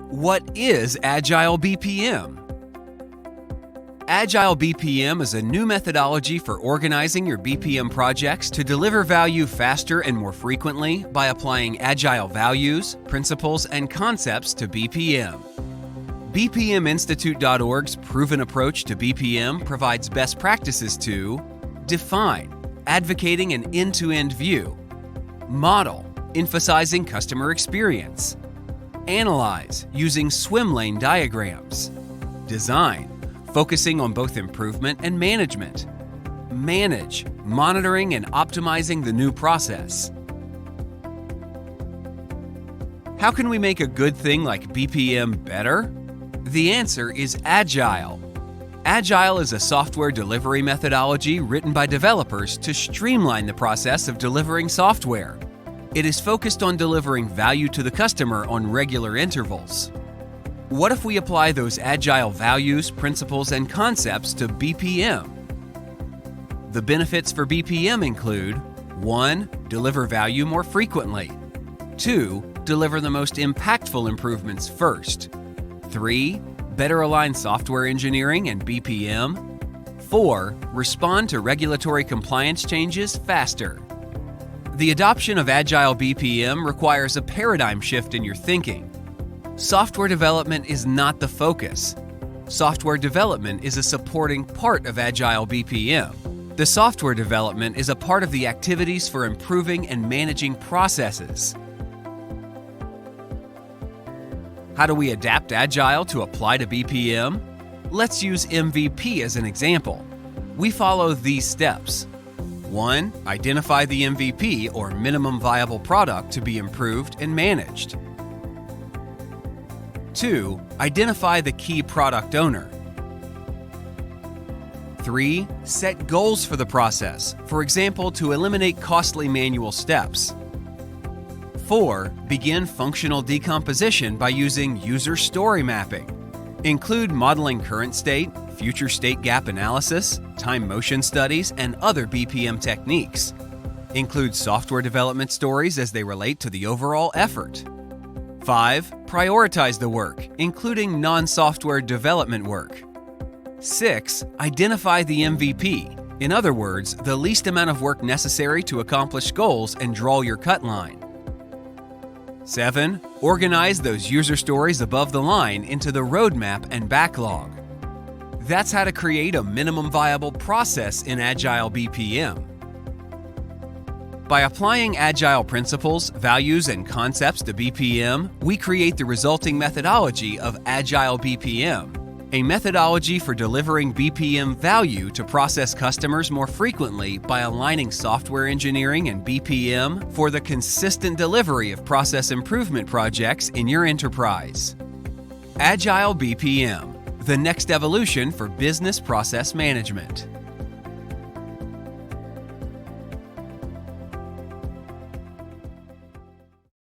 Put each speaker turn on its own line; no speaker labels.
What is Agile BPM? Agile BPM is a new methodology for organizing your BPM projects to deliver value faster and more frequently by applying agile values, principles, and concepts to BPM. BPMinstitute.org's proven approach to BPM provides best practices to define, advocating an end-to-end view, model, emphasizing customer experience, analyze, using swim lane diagrams, design, focusing on both improvement and management, manage, monitoring and optimizing the new process. How can we make a good thing like BPM better? The answer is Agile. Agile is a software delivery methodology written by developers to streamline the process of delivering software. It is focused on delivering value to the customer on regular intervals. What if we apply those agile values, principles, and concepts to BPM? The benefits for BPM include 1. Deliver value more frequently. 2. Deliver the most impactful improvements first. 3. Better align software engineering and BPM. 4. Respond to regulatory compliance changes faster. The adoption of Agile BPM requires a paradigm shift in your thinking. Software development is not the focus. Software development is a supporting part of Agile BPM. The software development is a part of the activities for improving and managing processes. How do we adapt Agile to apply to BPM? Let's use MVP as an example. We follow these steps. 1. Identify the MVP or minimum viable product to be improved and managed. 2. Identify the key product owner. 3. Set goals for the process, for example, to eliminate costly manual steps. 4. Begin functional decomposition by using user story mapping. Include modeling current state, future state gap analysis, time motion studies, and other BPM techniques. Include software development stories as they relate to the overall effort. 5. Prioritize the work, including non-software development work. 6. Identify the MVP. In other words, the least amount of work necessary to accomplish goals and draw your cut line. 7. Organize those user stories above the line into the roadmap and backlog. That's how to create a minimum viable process in Agile BPM. By applying Agile principles, values, and concepts to BPM, we create the resulting methodology of Agile BPM, a methodology for delivering BPM value to process customers more frequently by aligning software engineering and BPM for the consistent delivery of process improvement projects in your enterprise. Agile BPM, the next evolution for business process management.